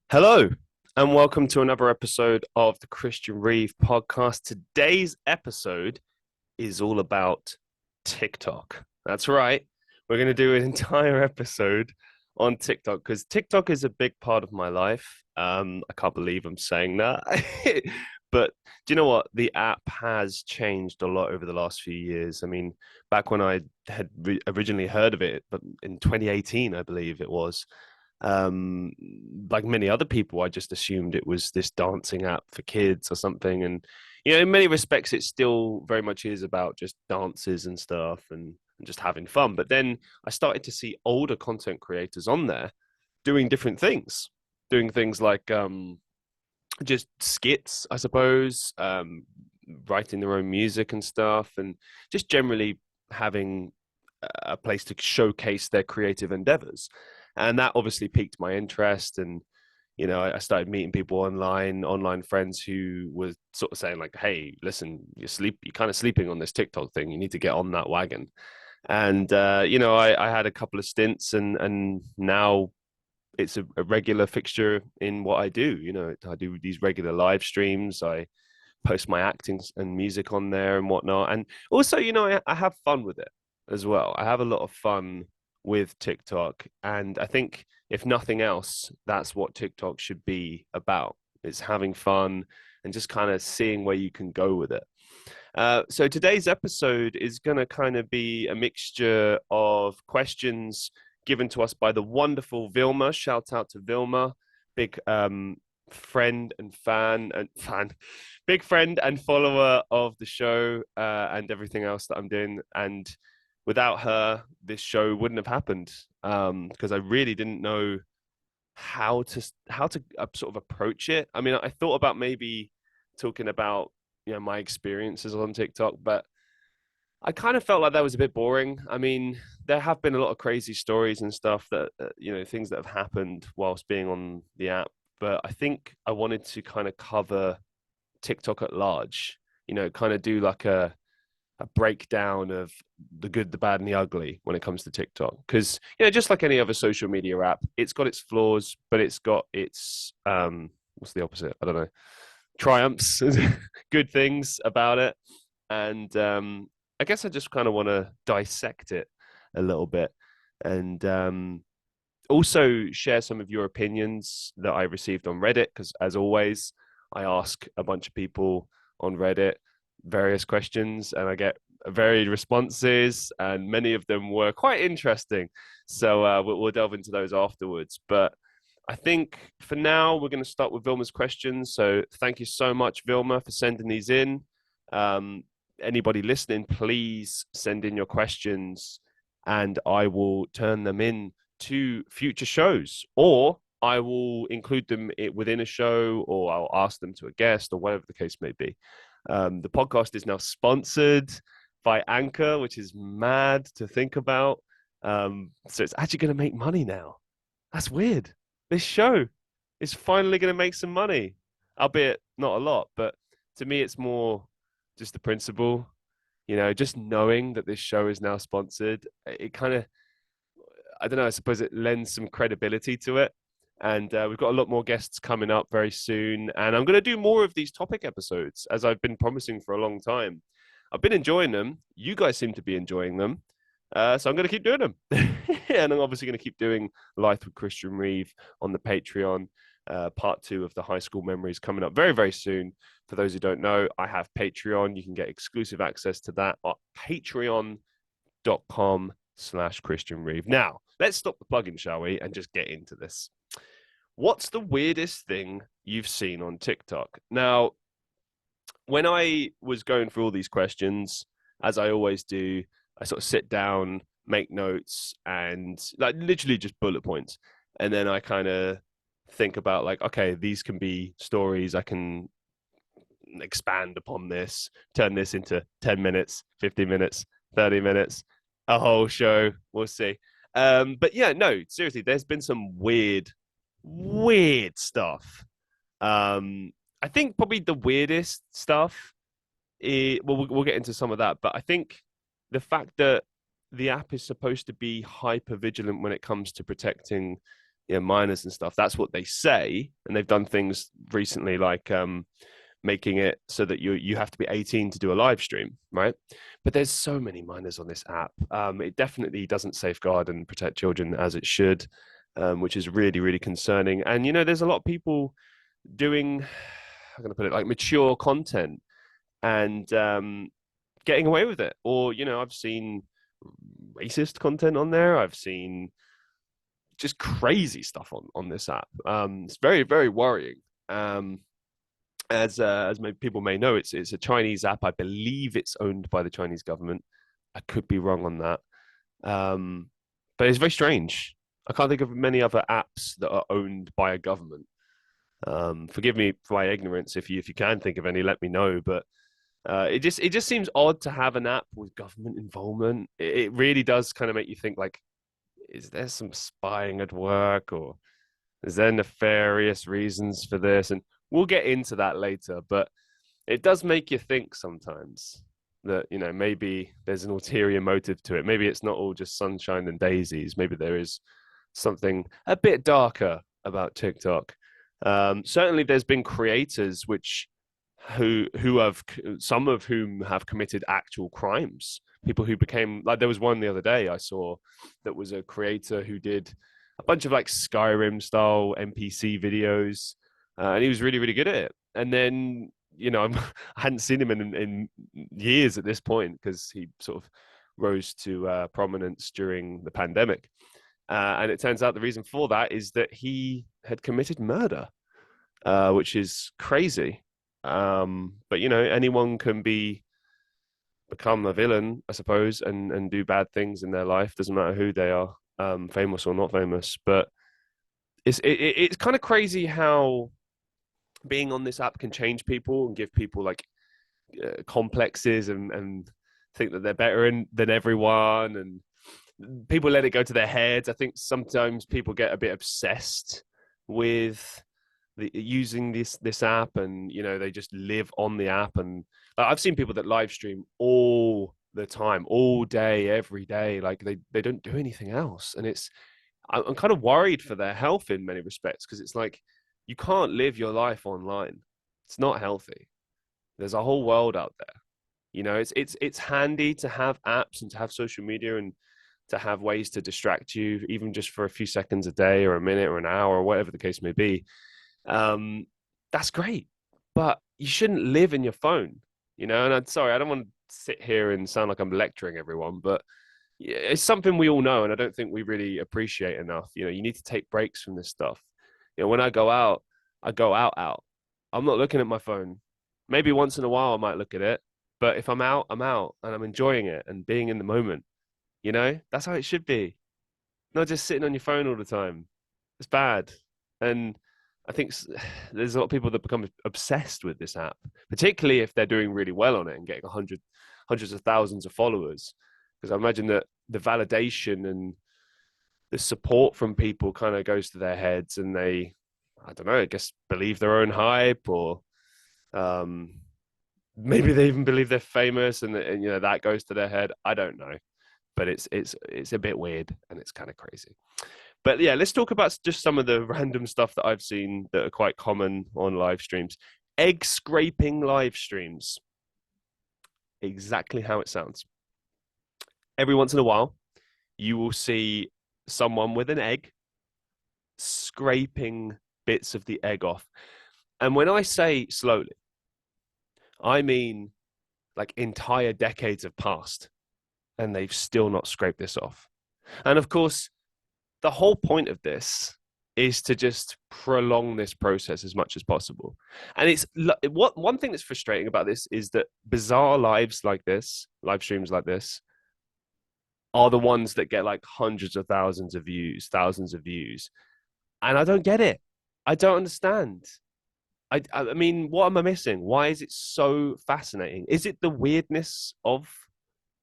Hello, and welcome to another episode of the Christian Reeve podcast. Today's episode is all about TikTok. That's right. We're going to do an entire episode on TikTok because TikTok is a big part of my life. I can't believe I'm saying that. But do you know what? The app has changed a lot over the last few years. I mean, back when I had originally heard of it, but in 2018, I believe it was, um like many other people, I just assumed it was this dancing app for kids or something. And in many respects it still very much is about just dances and stuff, and just having fun. But then I started to see older content creators on there doing different things, doing things like just skits, I suppose, writing their own music and stuff, and just generally having a place to showcase their creative endeavors. And that obviously piqued my interest. And I started meeting people online friends who were sort of saying like, "Hey, listen, you're kind of sleeping on this TikTok thing. You need to get on that wagon." And I had a couple of stints, and now it's a regular fixture in what I do. I do these regular live streams. I post my acting and music on there and whatnot. And also, I have fun with it as well. I have a lot of fun with TikTok. And I think, if nothing else, that's what TikTok should be about. It's having fun and just kind of seeing where you can go with it. So today's episode is going to kind of be a mixture of questions given to us by the wonderful Vilma. Shout out to Vilma, big friend and big friend and follower of the show, and everything else that I'm doing. And without her, this show wouldn't have happened, because I really didn't know how to sort of approach it. I mean, I thought about maybe talking about my experiences on TikTok, but I kind of felt like that was a bit boring. I mean, there have been a lot of crazy stories and stuff that, things that have happened whilst being on the app. But I think I wanted to kind of cover TikTok at large, kind of do like a breakdown of the good, the bad, and the ugly when it comes to TikTok. Because, just like any other social media app, it's got its flaws, but it's got its, what's the opposite? I don't know, triumphs, good things about it. And I guess I just kind of want to dissect it a little bit, and also share some of your opinions that I received on Reddit. Because, as always, I ask a bunch of people on Reddit various questions, and I get varied responses, and many of them were quite interesting. So we'll delve into those afterwards. But I think for now, we're going to start with Vilma's questions. So thank you so much, Vilma, for sending these in. Um, Anybody listening, please send in your questions, and I will turn them in to future shows, or I will include them within a show, or I'll ask them to a guest, or whatever the case may be. The podcast is now sponsored by Anchor, which is mad to think about. So it's actually going to make money now. That's weird. This show is finally going to make some money, albeit not a lot. But to me, it's more just the principle, just knowing that this show is now sponsored. It kind of, I don't know, I suppose it lends some credibility to it. And we've got a lot more guests coming up very soon. And I'm going to do more of these topic episodes, as I've been promising for a long time. I've been enjoying them. You guys seem to be enjoying them. So I'm going to keep doing them. And I'm obviously going to keep doing Life with Christian Reeve on the Patreon. Part two of the high school memories coming up very, very soon. For those who don't know, I have Patreon. You can get exclusive access to that at patreon.com/Christian Reeve. Now, let's stop the plugging, shall we, and just get into this. What's the weirdest thing you've seen on TikTok? Now, when I was going through all these questions, as I always do, I sort of sit down, make notes, and like literally just bullet points. And then I kind of think about like, okay, these can be stories. I can expand upon this, turn this into 10 minutes, 50 minutes, 30 minutes, a whole show. We'll see. But yeah, no, seriously, there's been some weird stuff. I think probably the weirdest stuff well, we'll get into some of that, but I think the fact that the app is supposed to be hyper vigilant when it comes to protecting minors and stuff. That's what they say, and they've done things recently like making it so that you have to be 18 to do a live stream, right? But there's so many minors on this app. It definitely doesn't safeguard and protect children as it should, which is really, really concerning. And there's a lot of people doing, I'm going to put it, like mature content and getting away with it. Or I've seen racist content on there. I've seen just crazy stuff on this app. It's very, very worrying. As people may know, it's a Chinese app. I believe it's owned by the Chinese government. I could be wrong on that, but it's very strange. I can't think of many other apps that are owned by a government. Forgive me for my ignorance. If you can think of any, let me know. But it just seems odd to have an app with government involvement. It really does kind of make you think, like, is there some spying at work, or is there nefarious reasons for this? And we'll get into that later, but it does make you think sometimes that, maybe there's an ulterior motive to it. Maybe it's not all just sunshine and daisies. Maybe there is something a bit darker about TikTok. Certainly there's been creators who have, some of whom have committed actual crimes. People who became, like, there was one the other day I saw that was a creator who did a bunch of like Skyrim style NPC videos, and he was really, really good at it. And then, I hadn't seen him in years at this point, because he sort of rose to prominence during the pandemic. And it turns out the reason for that is that he had committed murder, which is crazy. But anyone can become a villain, I suppose, and do bad things in their life. Doesn't matter who they are, famous or not famous. But it's kind of crazy how being on this app can change people and give people like complexes and think that they're better than everyone, and people let it go to their heads. I think sometimes people get a bit obsessed with using this app, and they just live on the app. And I've seen people that live stream all the time, all day, every day, like they don't do anything else. And I'm kind of worried for their health in many respects, because it's like, you can't live your life online. It's not healthy. There's a whole world out there. It's handy to have apps and to have social media and to have ways to distract you, even just for a few seconds a day or a minute or an hour or whatever the case may be. That's great, but you shouldn't live in your phone. And I'm sorry, I don't want to sit here and sound like I'm lecturing everyone, but it's something we all know, and I don't think we really appreciate enough. You need to take breaks from this stuff. When I go out, I go out. I'm not looking at my phone. Maybe once in a while I might look at it, but if I'm out, I'm out, and I'm enjoying it and being in the moment. That's how it should be. Not just sitting on your phone all the time. It's bad. And I think there's a lot of people that become obsessed with this app, particularly if they're doing really well on it and getting hundreds of thousands of followers. Because I imagine that the validation and the support from people kind of goes to their heads, and they, I don't know, I guess believe their own hype, or maybe they even believe they're famous, and that goes to their head. I don't know, but it's a bit weird, and it's kind of crazy. But yeah, let's talk about just some of the random stuff that I've seen that are quite common on live streams. Egg scraping live streams. Exactly how it sounds. Every once in a while, you will see someone with an egg scraping bits of the egg off. And when I say slowly, I mean like entire decades have passed and they've still not scraped this off. And of course, the whole point of this is to just prolong this process as much as possible. And it's one thing that's frustrating about this is that bizarre live streams like this, are the ones that get like hundreds of thousands of views, thousands of views. And I don't get it. I don't understand. I mean, what am I missing? Why is it so fascinating? Is it the weirdness of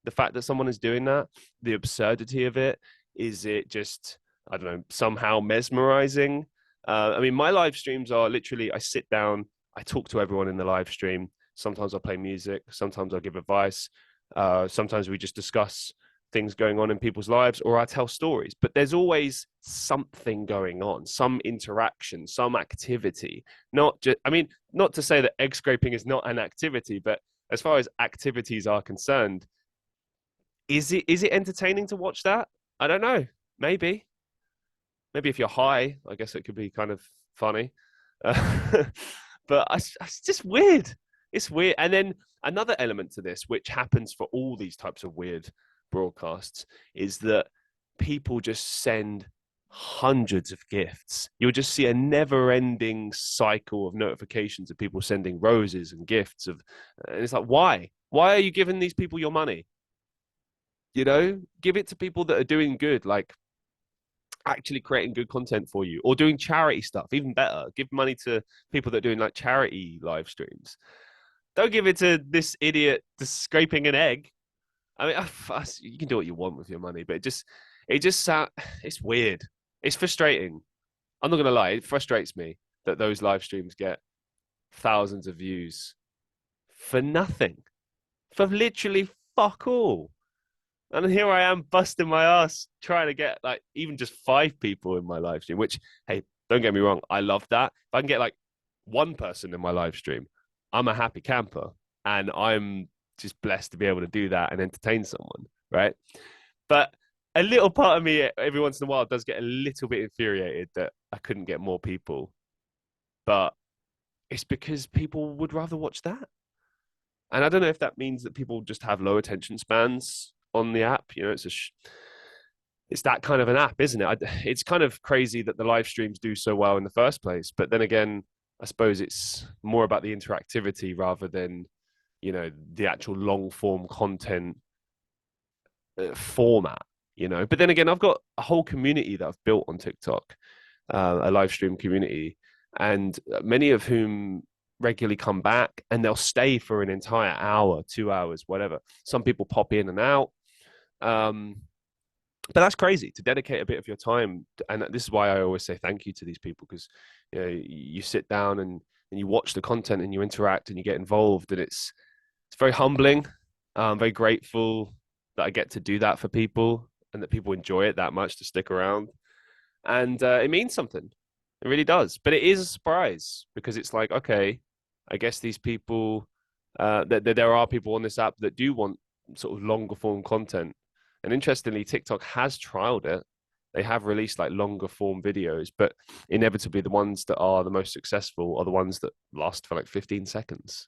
the fact that someone is doing that? The absurdity of it? Is it just, I don't know, somehow mesmerizing? I mean, my live streams are literally, I sit down, I talk to everyone in the live stream. Sometimes I'll play music. Sometimes I'll give advice. Sometimes we just discuss things going on in people's lives, or I tell stories. But there's always something going on, some interaction, some activity. Not just, I mean, not to say that egg scraping is not an activity, but as far as activities are concerned, is it entertaining to watch that? I don't know. Maybe. Maybe if you're high, I guess it could be kind of funny. Uh, but it's just weird. It's weird. And then another element to this, which happens for all these types of weird broadcasts, is that people just send hundreds of gifts. You'll just see a never-ending cycle of notifications of people sending roses and gifts of, and it's like, why? Why are you giving these people your money? You know, give it to people that are doing good, like actually creating good content for you, or doing charity stuff. Even better, give money to people that are doing like charity live streams. Don't give it to this idiot just scraping an egg. I mean, you can do what you want with your money, but it just sound, it's weird. It's frustrating. I'm not gonna lie, it frustrates me that those live streams get thousands of views for nothing, for literally fuck all. And here I am busting my ass trying to get like even just 5 people in my live stream, which, hey, don't get me wrong, I love that. If I can get like one person in my live stream, I'm a happy camper. And I'm just blessed to be able to do that and entertain someone, right? But a little part of me every once in a while does get a little bit infuriated that I couldn't get more people. But it's because people would rather watch that. And I don't know if that means that people just have low attention spans on the app. You know, it's that kind of an app, isn't it? It's kind of crazy that the live streams do so well in the first place. But then again, I suppose it's more about the interactivity rather than, you know, the actual long form content format, you know. But then again, I've got a whole community that I've built on TikTok, a live stream community, and many of whom regularly come back and they'll stay for an entire hour, 2 hours, whatever. Some people pop in and out. But that's crazy to dedicate a bit of your time. And this is why I always say thank you to these people, because you know, you sit down and you watch the content and you interact and you get involved. And it's very humbling. I'm very grateful that I get to do that for people and that people enjoy it that much to stick around. And it means something. It really does. But it is a surprise because it's like, okay, I guess these people, that there are people on this app that do want sort of longer form content. And interestingly, TikTok has trialed it. They have released like longer form videos, but inevitably the ones that are the most successful are the ones that last for like 15 seconds,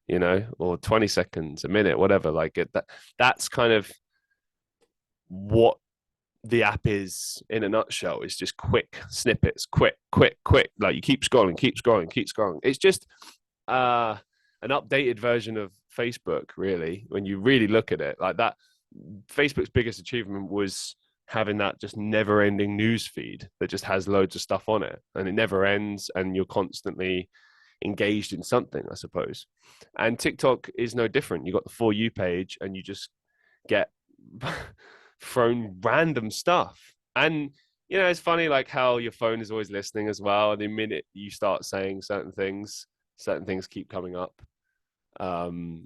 you know, or 20 seconds, a minute, whatever. Like that's kind of what the app is in a nutshell. It's just quick snippets, quick. Like you keep scrolling, keep scrolling, keep scrolling. It's just an updated version of Facebook, really, when you really look at it like that. Facebook's biggest achievement was having that just never ending news feed that just has loads of stuff on it and it never ends and you're constantly engaged in something, I suppose. And TikTok is no different. You got the For You page and you just get thrown random stuff. And you know, it's funny like how your phone is always listening as well. And the minute you start saying certain things keep coming up. You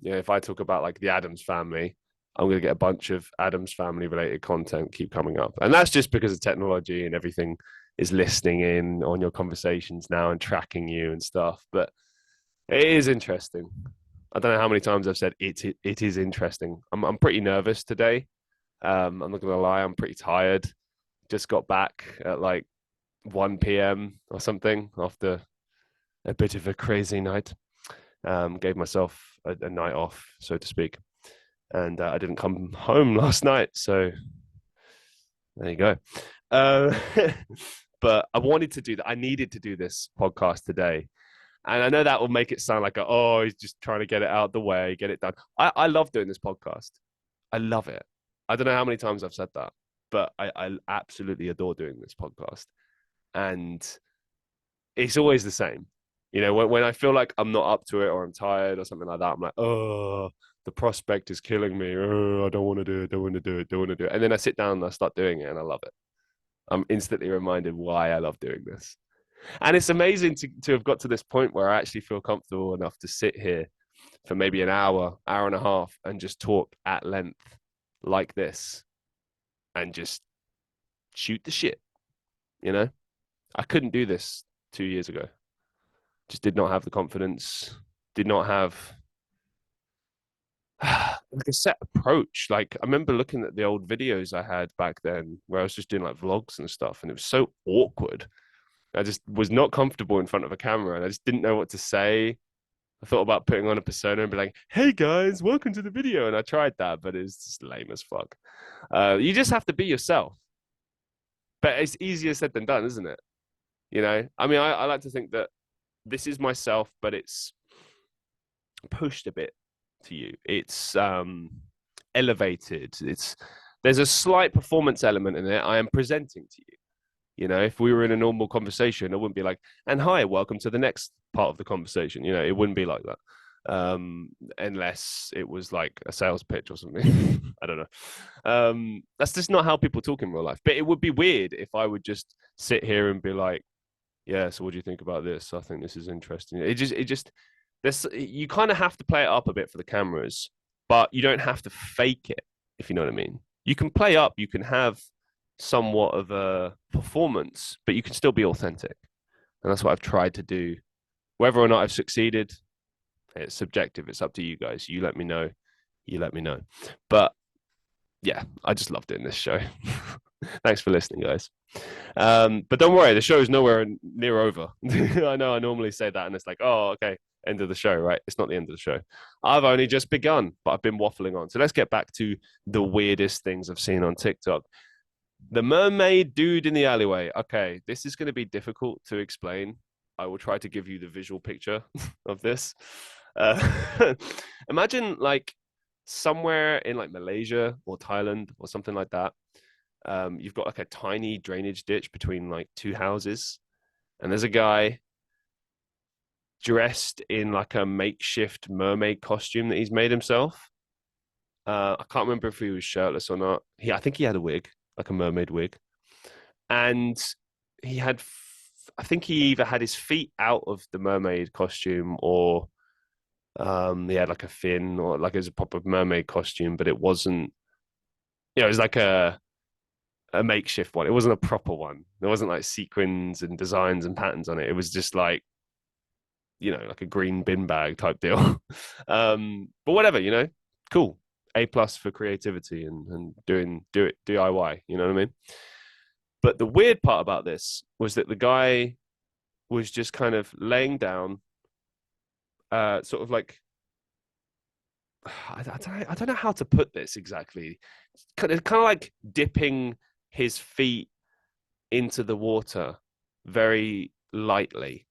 know, if I talk about like the Addams family, I'm going to get a bunch of Addams family related content keep coming up. And that's just because of technology and everything is listening in on your conversations now and tracking you and stuff. But it is interesting. I don't know how many times I've said it is interesting. I'm pretty nervous today. I'm not going to lie. I'm pretty tired. Just got back at like 1 p.m. or something after a bit of a crazy night. Gave myself a night off, so to speak. And I didn't come home last night. So there you go. But I wanted to do that. I needed to do this podcast today. And I know that will make it sound like, oh, he's just trying to get it out of the way, get it done. I love doing this podcast. I love it. I don't know how many times I've said that, but I absolutely adore doing this podcast. And it's always the same. You know, when I feel like I'm not up to it or I'm tired or something like that, I'm like, oh, the prospect is killing me. Oh, I don't want to do it. Don't want to do it. Don't want to do it. And then I sit down and I start doing it and I love it. I'm instantly reminded why I love doing this. And it's amazing to have got to this point where I actually feel comfortable enough to sit here for maybe an hour, hour and a half, and just talk at length like this and just shoot the shit. You know, I couldn't do this 2 years ago. Just did not have the confidence. Did not have like a set approach. Like I remember looking at the old videos I had back then where I was just doing like vlogs and stuff, and it was so awkward. I just was not comfortable in front of a camera, and I just didn't know what to say. I thought about putting on a persona and be like, "Hey guys, welcome to the video," and I tried that, but it's just lame as fuck. You just have to be yourself, but it's easier said than done, isn't it? You know, I mean, I like to think that this is myself, but it's pushed a bit to you. It's elevated. It's there's a slight performance element in it. I am presenting to you. You know, if we were in a normal conversation, it wouldn't be like, and hi, welcome to the next part of the conversation. You know, it wouldn't be like that. Unless it was like a sales pitch or something. I don't know. That's just not how people talk in real life. But it would be weird if I would just sit here and be like, yeah, so what do you think about this? I think this is interesting. It just this you kind of have to play it up a bit for the cameras, but you don't have to fake it, if you know what I mean. You can play up, you can have somewhat of a performance, but you can still be authentic. And that's what I've tried to do. Whether or not I've succeeded, it's subjective. It's up to you guys. You let me know. You let me know. But yeah, I just loved it in this show. Thanks for listening, guys. But don't worry, the show is nowhere near over. I know I normally say that, and it's like, oh, okay, end of the show, right? It's not the end of the show. I've only just begun, but I've been waffling on. So let's get back to the weirdest things I've seen on TikTok. The mermaid dude in the alleyway. Okay, this is going to be difficult to explain. I will try to give you the visual picture of this. Imagine like somewhere in like Malaysia or Thailand or something like that. You've got like a tiny drainage ditch between like two houses, and there's a guy dressed in like a makeshift mermaid costume that he's made himself. I can't remember if he was shirtless or not. I think he had a wig, like a mermaid wig, and he had, I think he either had his feet out of the mermaid costume or he had like a fin or like it was a proper mermaid costume, but it wasn't. It was like a makeshift one. It wasn't a proper one. There wasn't like sequins and designs and patterns on it. It was just like, like a green bin bag type deal. But whatever, cool. A+ for creativity and do it DIY. You know what I mean? But the weird part about this was that the guy was just kind of laying down, sort of like I don't know how to put this exactly. Kind of like dipping his feet into the water very lightly.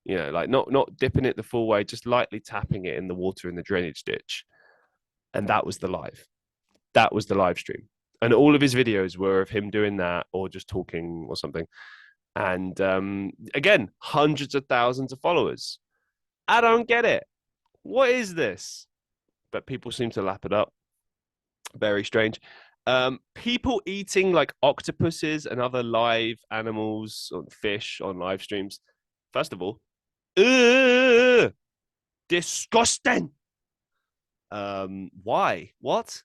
Like not dipping it the full way, just lightly tapping it in the water in the drainage ditch. And that was the live. That was the live stream. And all of his videos were of him doing that or just talking or something. And again, hundreds of thousands of followers. I don't get it. What is this? But people seem to lap it up. Very strange. People eating like octopuses and other live animals or fish on live streams. First of all, disgusting. Why? What?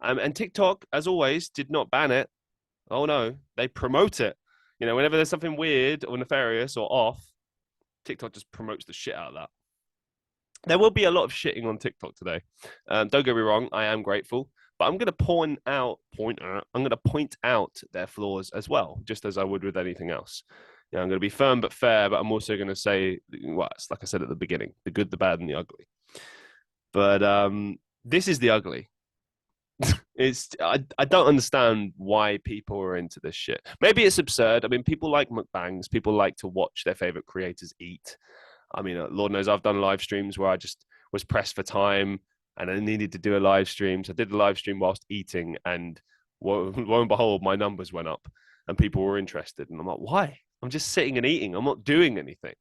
And TikTok, as always, did not ban it. Oh no, they promote it. Whenever there's something weird or nefarious or off, TikTok just promotes the shit out of that. There will be a lot of shitting on TikTok today. Don't get me wrong, I am grateful, but I'm going to point out their flaws as well, just as I would with anything else. I'm going to be firm but fair, but I'm also going to say, well, it's like I said at the beginning, the good, the bad, and the ugly. But this is the ugly. I don't understand why people are into this shit. Maybe it's absurd. I mean, people like mukbangs. People like to watch their favorite creators eat. I mean, Lord knows I've done live streams where I just was pressed for time and I needed to do a live stream. So I did the live stream whilst eating, and lo and behold, my numbers went up and people were interested. And I'm like, why? I'm just sitting and eating. I'm not doing anything.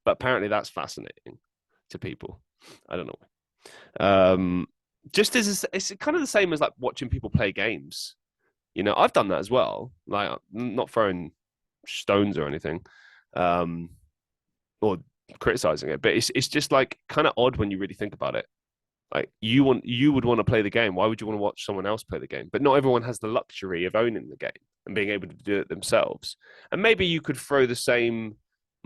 But apparently that's fascinating to people. I don't know. Just as it's kind of the same as like watching people play games. I've done that as well. Like, not throwing stones or anything, or criticizing it, but it's just like kind of odd when you really think about it. Like you would want to play the game. Why would you want to watch someone else play the game? But not everyone has the luxury of owning the game and being able to do it themselves. And maybe you could throw the same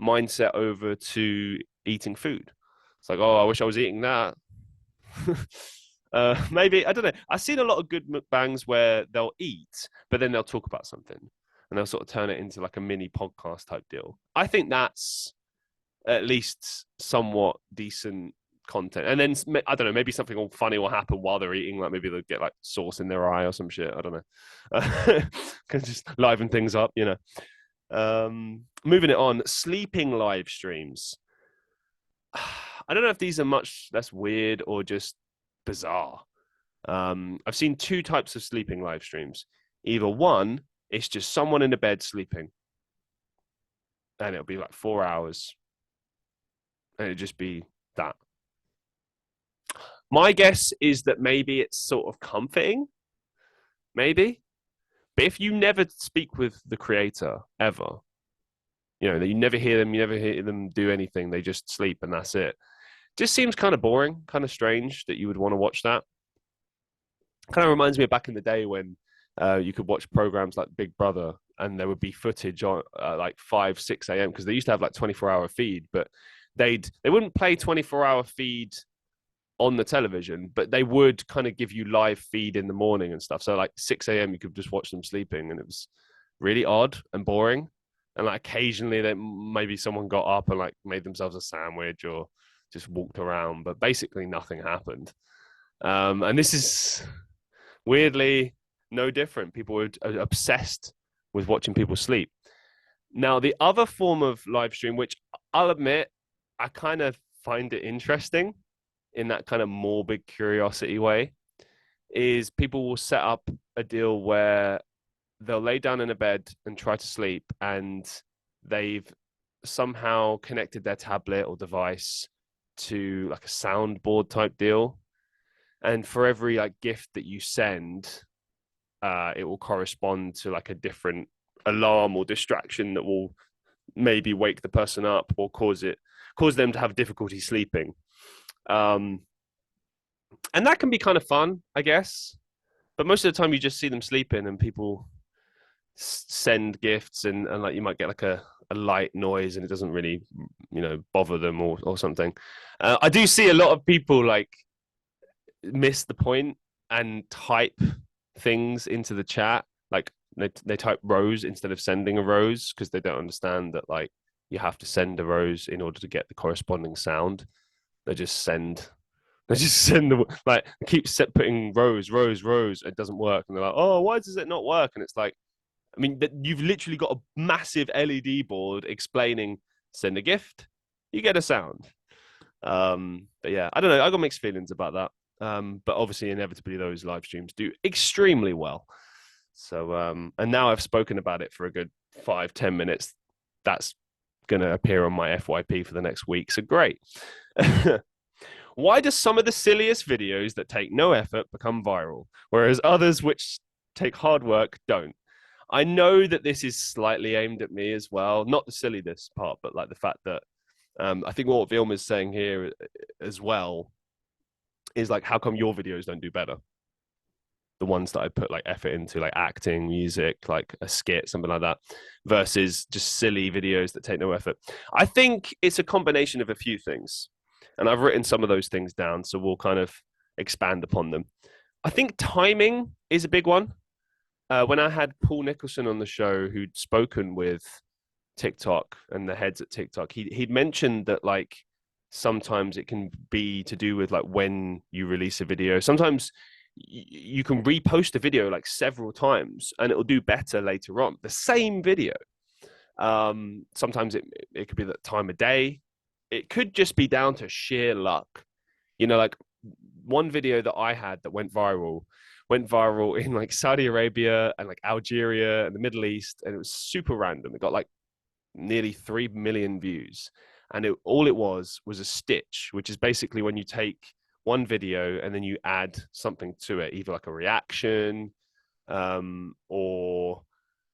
mindset over to eating food. It's like, oh, I wish I was eating that. Maybe I don't know. I've seen a lot of good mukbangs where they'll eat, but then they'll talk about something, and they'll sort of turn it into like a mini podcast type deal. I think that's at least somewhat decent content. And then I don't know, maybe something all funny will happen while they're eating. Like maybe they'll get like sauce in their eye or some shit. I don't know. Can just liven things up, you know. Moving it on, sleeping live streams. I don't know if these are much less weird or just bizarre. I've seen two types of sleeping live streams. Either one, it's just someone in the bed sleeping, and it'll be like 4 hours, and it'll just be that. My guess is that maybe it's sort of comforting, maybe. But if you never speak with the creator ever, you know, you never hear them, you never hear them do anything, they just sleep and that's it. Just seems kind of boring, kind of strange that you would want to watch that. Kind of reminds me of back in the day when you could watch programs like Big Brother and there would be footage on like 5, 6 a.m. because they used to have like 24-hour feed, but they wouldn't play 24-hour feed on the television, but they would kind of give you live feed in the morning and stuff. So like 6 a.m. you could just watch them sleeping, and it was really odd and boring. And like occasionally that maybe someone got up and like made themselves a sandwich or just walked around, but basically nothing happened. And this is weirdly no different. People are obsessed with watching people sleep. Now, the other form of live stream, which I'll admit, I kind of find it interesting in that kind of morbid curiosity way, is people will set up a deal where they'll lay down in a bed and try to sleep, and they've somehow connected their tablet or device to like a soundboard type deal. And for every like gift that you send, it will correspond to like a different alarm or distraction that will maybe wake the person up or cause them to have difficulty sleeping. And that can be kind of fun, I guess. But most of the time, you just see them sleeping, and people send gifts, and like you might get like a light noise, and it doesn't really, bother them or something. I do see a lot of people like miss the point and type things into the chat, like they type rose instead of sending a rose because they don't understand that like you have to send a rose in order to get the corresponding sound. They just send the like keep putting rose, rose, rose. It doesn't work, and they're like, oh, why does it not work? And it's like, I mean, you've literally got a massive LED board explaining send a gift, you get a sound. But yeah, I don't know. I got mixed feelings about that. But obviously, inevitably, those live streams do extremely well. So, and now I've spoken about it for a good 5-10 minutes. That's going to appear on my FYP for the next week. So great. Why do some of the silliest videos that take no effort become viral, whereas others which take hard work don't? I know that this is slightly aimed at me as well. Not the silliness part, but like the fact that I think what Vilma's saying here as well is like, how come your videos don't do better? The ones that I put like effort into, like acting, music, like a skit, something like that, versus just silly videos that take no effort. I think it's a combination of a few things. And I've written some of those things down, so we'll kind of expand upon them. I think timing is a big one. When I had Paul Nicholson on the show, who'd spoken with TikTok and the heads at TikTok, he'd mentioned that like sometimes it can be to do with like when you release a video. Sometimes you can repost a video like several times and it'll do better later on. The same video. Sometimes it could be the time of day. It could just be down to sheer luck. Like one video that I had that went viral in like Saudi Arabia and like Algeria and the Middle East, and it was super random. It got like nearly 3 million views, and all it was a stitch, which is basically when you take one video and then you add something to it, either like a reaction, or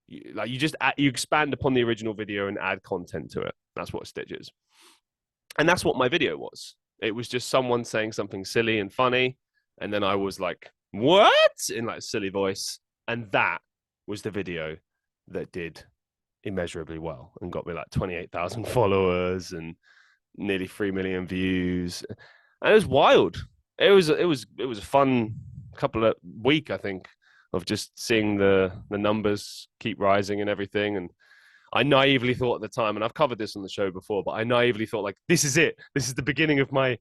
you expand upon the original video and add content to it. That's what a stitch is. And that's what my video was. It was just someone saying something silly and funny, and then I was like, "What?" in like a silly voice, and that was the video that did immeasurably well and got me like 28,000 followers and nearly 3 million views, and it was wild. It was a fun couple of week, I think, of just seeing the numbers keep rising and everything. And I naively thought at the time, and I've covered this on the show before, but I naively thought like, this is it. This is the beginning of my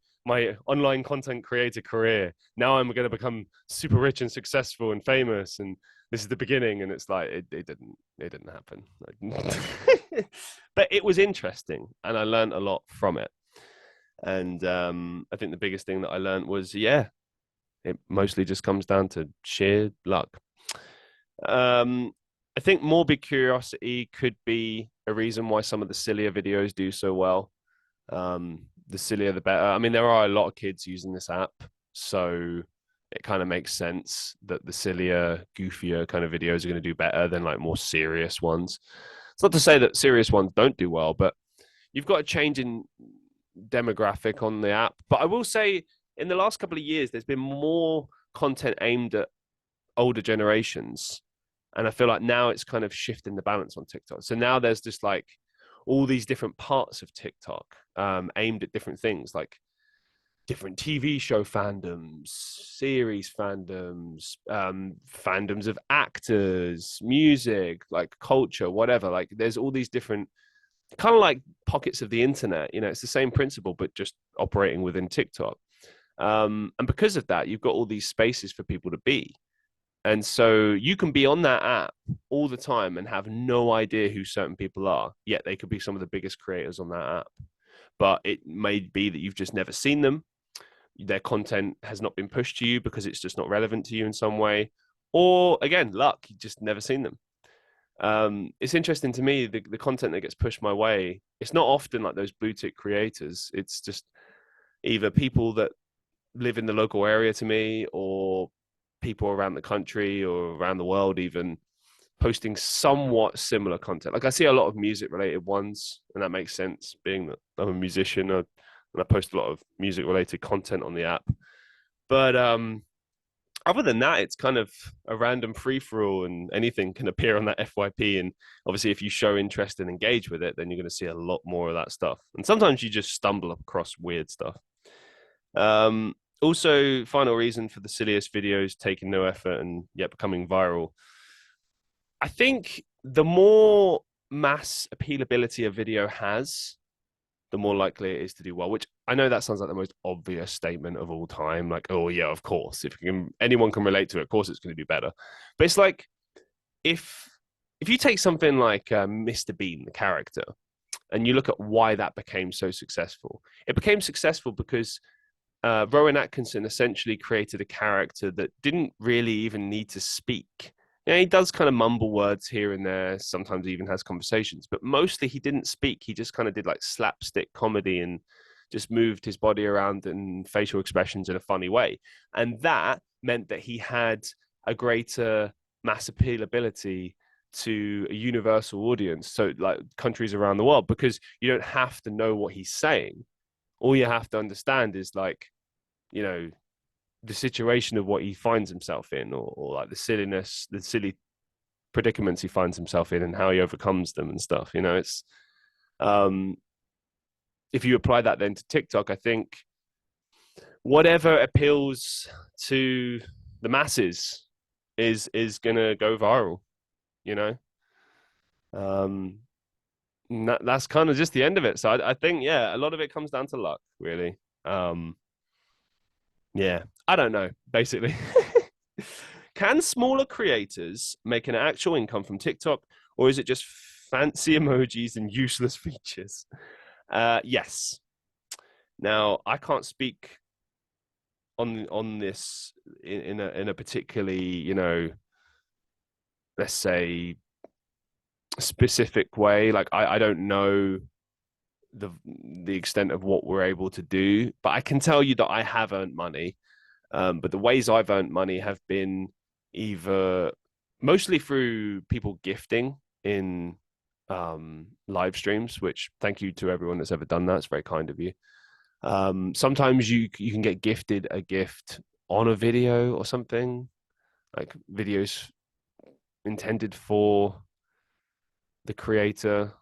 online content creator career. Now I'm going to become super rich and successful and famous, and this is the beginning. And it's like it didn't happen. Like, but it was interesting, and I learned a lot from it. And I think the biggest thing that I learned was, yeah, it mostly just comes down to sheer luck. Um, I think morbid curiosity could be a reason why some of the sillier videos do so well. The sillier, the better. I mean, there are a lot of kids using this app, so it kind of makes sense that the sillier, goofier kind of videos are going to do better than like more serious ones. It's not to say that serious ones don't do well, but you've got a change in demographic on the app. But I will say, in the last couple of years, there's been more content aimed at older generations. And I feel like now it's kind of shifting the balance on TikTok. So now there's just like all these different parts of TikTok aimed at different things, like different TV show fandoms, series fandoms, fandoms of actors, music, like culture, whatever. Like there's all these different kind of like pockets of the internet. It's the same principle, but just operating within TikTok. And because of that, you've got all these spaces for people to be. And so you can be on that app all the time and have no idea who certain people are, yet they could be some of the biggest creators on that app. But it may be that you've just never seen them. Their content has not been pushed to you because it's just not relevant to you in some way. Or again, luck, you've just never seen them. It's interesting to me, the content that gets pushed my way, it's not often like those blue tick creators. It's just either people that live in the local area to me, or people around the country or around the world even, posting somewhat similar content. Like I see a lot of music related ones, and that makes sense being that I'm a musician, and I post a lot of music related content on the app. But other than that, it's kind of a random free for all, and anything can appear on that FYP. And obviously, if you show interest and engage with it, then you're going to see a lot more of that stuff. And sometimes you just stumble across weird stuff. Also, final reason for the silliest videos taking no effort and yet becoming viral. I think the more mass appealability a video has, the more likely it is to do well, which I know that sounds like the most obvious statement of all time. Like, oh yeah, of course, if anyone can relate to it, of course it's going to do better. But it's like, if you take something like Mr. Bean, the character, and you look at why that became so successful, it became successful because Rowan Atkinson essentially created a character that didn't really even need to speak. He does kind of mumble words here and there. Sometimes he even has conversations, but mostly he didn't speak. He just kind of did like slapstick comedy and just moved his body around and facial expressions in a funny way. And that meant that he had a greater mass appealability to a universal audience. So like countries around the world, because you don't have to know what he's saying. All you have to understand is like, the situation of what he finds himself in, or like the silly predicaments he finds himself in and how he overcomes them and stuff. It's if you apply that then to TikTok, I think whatever appeals to the masses is gonna go viral, you know. That's kind of just the end of it. So I think, yeah, a lot of it comes down to luck, really. Yeah, I don't know, basically. Can smaller creators make an actual income from TikTok, or is it just fancy emojis and useless features? Yes. Now, I can't speak on this in a particularly, let's say specific way. Like I don't know the extent of what we're able to do, but I can tell you that I have earned money. But the ways I've earned money have been either mostly through people gifting in live streams, which thank you to everyone that's ever done that. It's very kind of you. Sometimes you can get gifted a gift on a video or something, like videos intended for the creator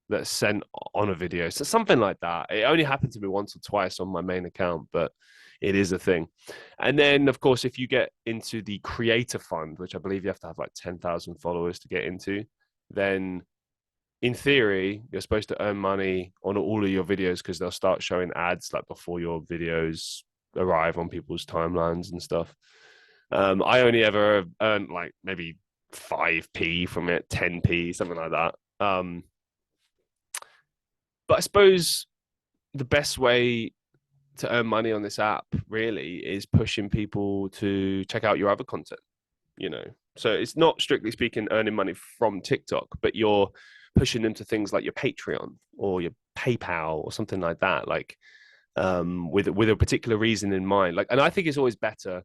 that's sent on a video. So something like that. It only happened to me once or twice on my main account, but it is a thing. And then, of course, if you get into the creator fund, which I believe you have to have like 10,000 followers to get into, then in theory, you're supposed to earn money on all of your videos because they'll start showing ads like before your videos arrive on people's timelines and stuff. I only ever earned like maybe 5p from it, 10p, something like that. But I suppose the best way to earn money on this app really is pushing people to check out your other content, you know. So it's not strictly speaking earning money from TikTok, but you're pushing them to things like your Patreon or your PayPal or something like that, like with a particular reason in mind. Like, and I think it's always better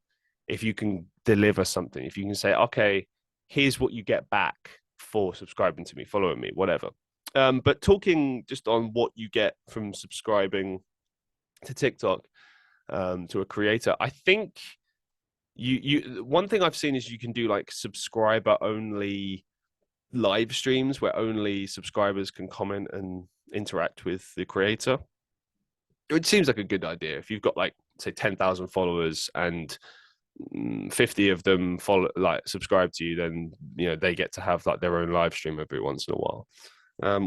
if you can deliver something. If you can say, okay, here's what you get back for subscribing to me, following me, whatever. But talking just on what you get from subscribing to TikTok, to a creator, I think you one thing I've seen is you can do like subscriber only live streams where only subscribers can comment and interact with the creator. It seems like a good idea. If you've got like say 10,000 followers and 50 of them follow, like subscribe to you, then you know they get to have like their own live stream every once in a while.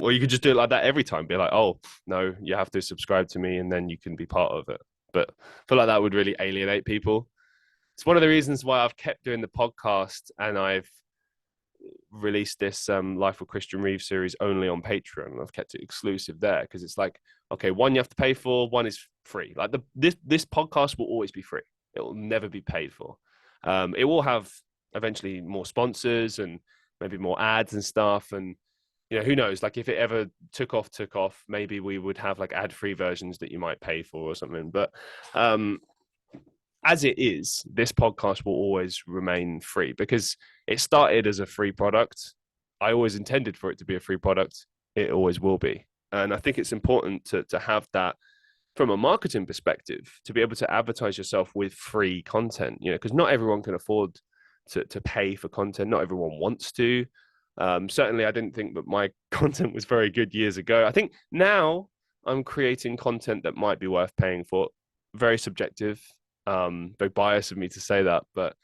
Or you could just do it like that every time. Be like, oh no, you have to subscribe to me, and then you can be part of it. But I feel like that would really alienate people. It's one of the reasons why I've kept doing the podcast and I've released this Life with Christian Reeve series only on Patreon, and I've kept it exclusive there because it's like, okay, one you have to pay for, one is free. Like this podcast will always be free. It will never be paid for. It will have eventually more sponsors and maybe more ads and stuff. And you know, who knows? Like if it ever took off, maybe we would have like ad-free versions that you might pay for or something. But as it is, this podcast will always remain free because it started as a free product. I always intended for it to be a free product. It always will be. And I think it's important to have that from a marketing perspective, to be able to advertise yourself with free content, you know, because not everyone can afford to pay for content. Not everyone wants to. Certainly, I didn't think that my content was very good years ago. I think now I'm creating content that might be worth paying for. Very subjective, very biased of me to say that, but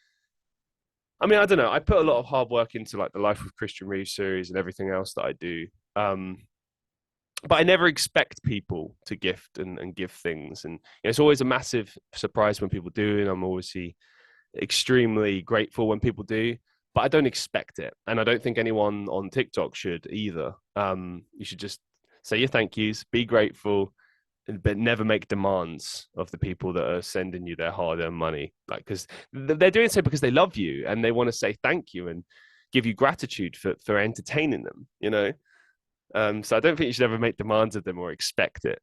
I mean, I don't know. I put a lot of hard work into like the Life of Christian Reeve series and everything else that I do. But I never expect people to gift and give things, and you know, it's always a massive surprise when people do, and I'm obviously extremely grateful when people do. But I don't expect it, and I don't think anyone on TikTok should either. You should just say your thank yous, be grateful, but never make demands of the people that are sending you their hard-earned money. Like, because they're doing so because they love you and they want to say thank you and give you gratitude for entertaining them. You know, so I don't think you should ever make demands of them or expect it.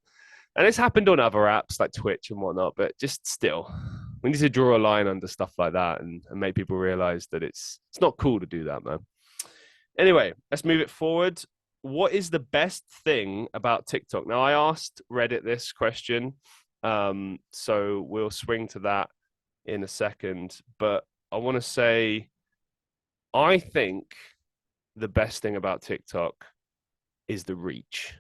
And it's happened on other apps like Twitch and whatnot, but just still, we need to draw a line under stuff like that and make people realize that it's not cool to do that, man. Anyway, let's move it forward. What is the best thing about TikTok? Now, I asked Reddit this question, so we'll swing to that in a second. But I want to say, I think the best thing about TikTok is the reach.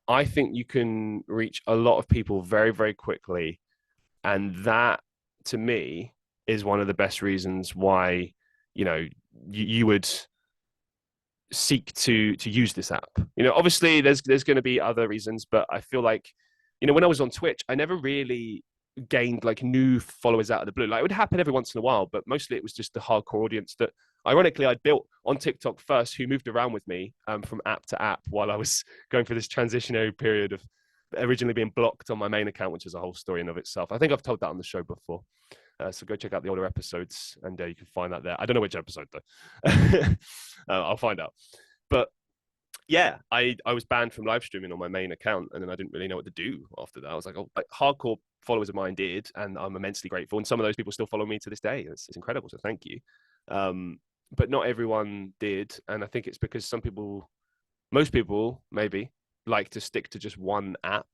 I think you can reach a lot of people very, very quickly. And that, to me, is one of the best reasons why, you know, you would seek to use this app. You know, obviously there's going to be other reasons, but I feel like, you know, when I was on Twitch, I never really gained like new followers out of the blue. Like it would happen every once in a while, but mostly it was just the hardcore audience that ironically I'd built on TikTok first, who moved around with me from app to app while I was going through this transitionary period of originally being blocked on my main account, which is a whole story in of itself. I think I've told that on the show before. So go check out the older episodes and you can find that there. I don't know which episode though. I'll find out. But yeah, I was banned from live streaming on my main account, and then I didn't really know what to do after that. I was like, oh, like, hardcore followers of mine did, and I'm immensely grateful. And some of those people still follow me to this day. It's incredible. So thank you. But not everyone did, and I think it's because most people maybe like to stick to just one app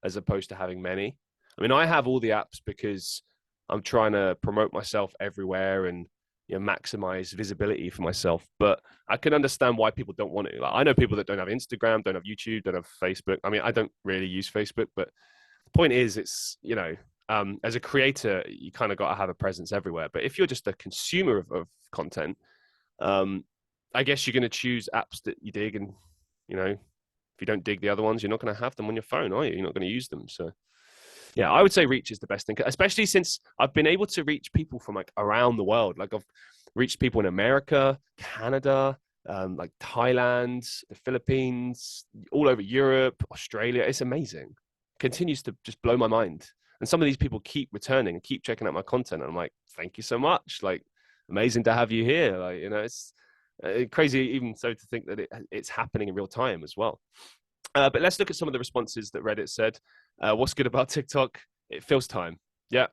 as opposed to having many. I mean, I have all the apps because I'm trying to promote myself everywhere and maximize visibility for myself. But I can understand why people don't want to. Like, I know people that don't have Instagram, don't have YouTube, don't have Facebook. I mean, I don't really use Facebook, but the point is, it's as a creator, you kind of got to have a presence everywhere. But if you're just a consumer of content, um, I guess you're going to choose apps that you dig, and if you don't dig the other ones, you're not going to have them on your phone, are you? You're not going to use them. So yeah, I would say reach is the best thing, especially since I've been able to reach people from like around the world. Like I've reached people in America, Canada, like Thailand, the Philippines, all over Europe, Australia. It's amazing. Continues to just blow my mind. And some of these people keep returning and keep checking out my content. And I'm like, thank you so much. Like, amazing to have you here. Like, it's crazy even so to think that it's happening in real time as well. But let's look at some of the responses that Reddit said. What's good about TikTok? It fills time. Yeah,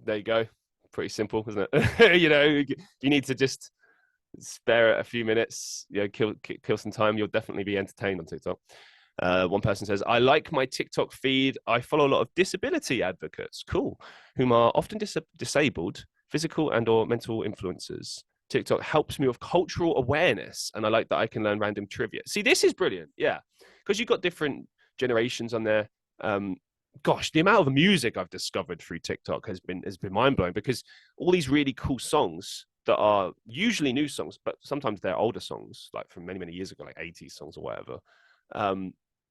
there you go. Pretty simple, isn't it? You need to just spare it a few minutes, kill some time. You'll definitely be entertained on TikTok. One person says, I like my TikTok feed. I follow a lot of disability advocates, cool, whom are often disabled, physical and or mental influencers. TikTok helps me with cultural awareness, and I like that I can learn random trivia. See, this is brilliant, yeah, because you've got different generations on there. Gosh, the amount of music I've discovered through TikTok has been mind-blowing, because all these really cool songs that are usually new songs, but sometimes they're older songs, like from many, many years ago, like 80s songs or whatever.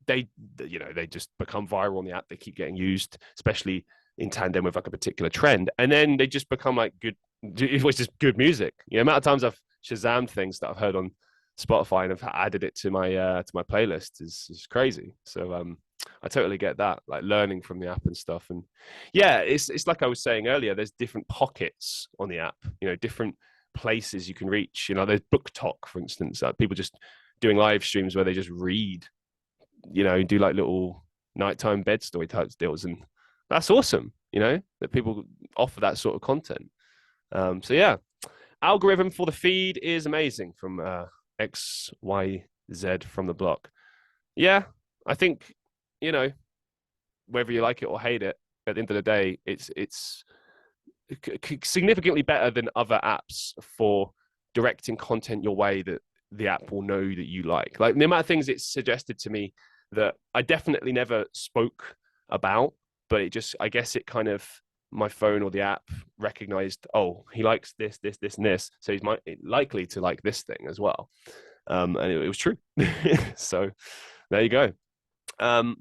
They just become viral on the app. They keep getting used, especially in tandem with like a particular trend, and then they just become like good. It was just good music. The amount of times I've Shazammed things that I've heard on Spotify and have added it to my playlist is crazy. So I totally get that, like learning from the app and stuff. And yeah, it's like I was saying earlier, there's different pockets on the app, different places you can reach. There's Book Talk, for instance, people just doing live streams where they just read, do like little nighttime bed story type deals. And that's awesome, that people offer that sort of content. So yeah, algorithm for the feed is amazing from XYZ from the block. Yeah, I think, whether you like it or hate it, at the end of the day, it's significantly better than other apps for directing content your way that the app will know that you like. Like the amount of things it's suggested to me that I definitely never spoke about, but I guess it kind of, my phone or the app recognized, oh, he likes this, this, this, and this, so he's likely to like this thing as well. And it was true. So there you go.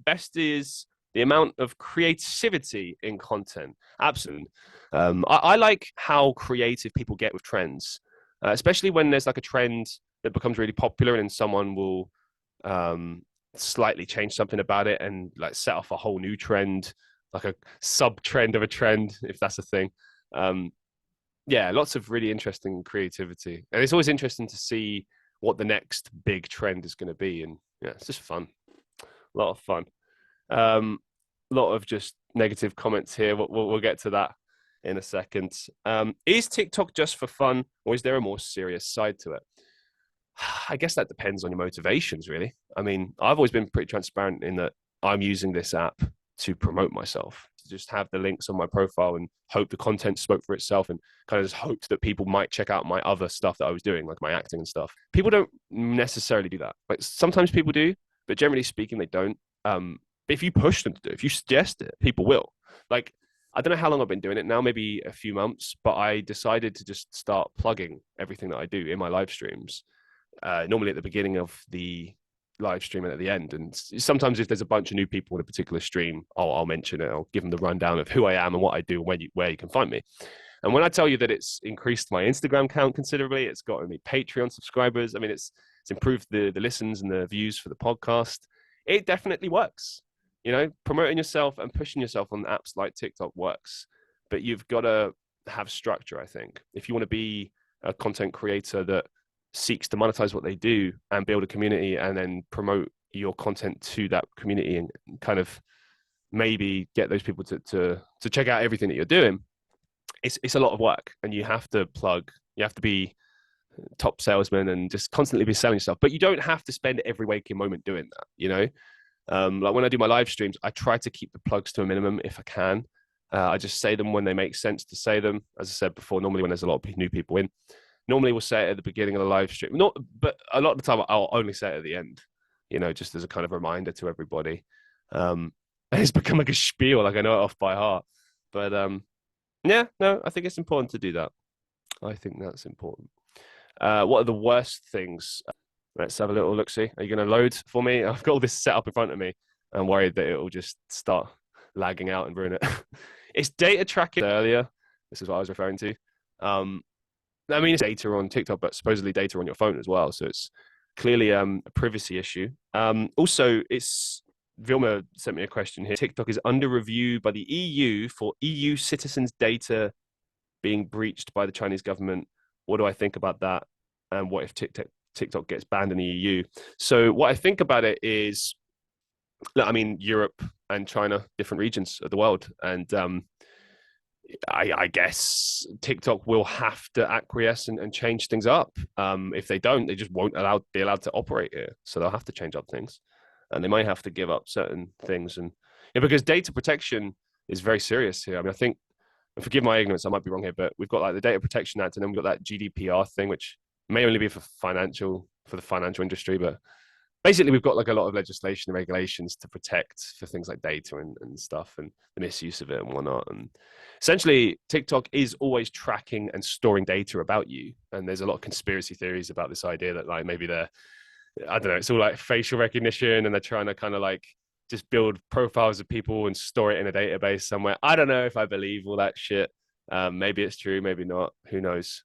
Best is the amount of creativity in content. Absolutely. I like how creative people get with trends, especially when there's like a trend that becomes really popular and then someone will slightly change something about it and like set off a whole new trend, like a sub trend of a trend, if that's a thing. Yeah, lots of really interesting creativity. And it's always interesting to see what the next big trend is going to be. And yeah, it's just fun. A lot of fun. A lot of just negative comments here. We'll get to that in a second. Is TikTok just for fun, or is there a more serious side to it? I guess that depends on your motivations, really. I mean, I've always been pretty transparent in that I'm using this app to promote myself, to just have the links on my profile and hope the content spoke for itself, and kind of just hoped that people might check out my other stuff that I was doing, like my acting and stuff. People don't necessarily do that. Like sometimes people do, but generally speaking, they don't. But if you push them to do, if you suggest it, people will. Like, I don't know how long I've been doing it now, maybe a few months, but I decided to just start plugging everything that I do in my live streams. Normally at the beginning of the live stream and at the end. And sometimes if there's a bunch of new people in a particular stream, I'll mention it. I'll give them the rundown of who I am and what I do and where you can find me. And when I tell you that it's increased my Instagram count considerably, it's gotten me Patreon subscribers. I mean, it's improved the listens and the views for the podcast. It definitely works. Promoting yourself and pushing yourself on apps like TikTok works, but you've got to have structure, I think. If you want to be a content creator that seeks to monetize what they do and build a community and then promote your content to that community and kind of maybe get those people to check out everything that you're doing, it's a lot of work, and you have to be top salesman and just constantly be selling stuff. But you don't have to spend every waking moment doing that, like when I do my live streams, I try to keep the plugs to a minimum if I can. I just say them when they make sense to say them. As I said before, normally when there's a lot of new people in, normally we'll say it at the beginning of the live stream. Not, but a lot of the time I'll only say it at the end, just as a kind of reminder to everybody. And it's become like a spiel, like I know it off by heart. But yeah, no, I think it's important to do that. I think that's important. What are the worst things? Let's have a little look. See, are you going to load for me? I've got all this set up in front of me. I'm worried that it will just start lagging out and ruin it. It's data tracking earlier. This is what I was referring to. I mean, it's data on TikTok, but supposedly data on your phone as well. So it's clearly a privacy issue. Also, it's Vilma sent me a question here. TikTok is under review by the EU for EU citizens' data being breached by the Chinese government. What do I think about that? And what if TikTok gets banned in the EU? So what I think about it is, I mean, Europe and China, different regions of the world. And I guess TikTok will have to acquiesce and change things up. If they don't, they just won't be allowed to operate here. So they'll have to change up things. And they might have to give up certain things. And because data protection is very serious here. I mean, I think, and forgive my ignorance, I might be wrong here, but we've got like the Data Protection Act, and then we've got that GDPR thing, which may only be for the financial industry, but basically we've got like a lot of legislation and regulations to protect for things like data and stuff and the misuse of it and whatnot. And essentially TikTok is always tracking and storing data about you. And there's a lot of conspiracy theories about this idea that like maybe I don't know, it's all like facial recognition and they're trying to kind of like just build profiles of people and store it in a database somewhere. I don't know if I believe all that shit. Maybe it's true, maybe not. Who knows?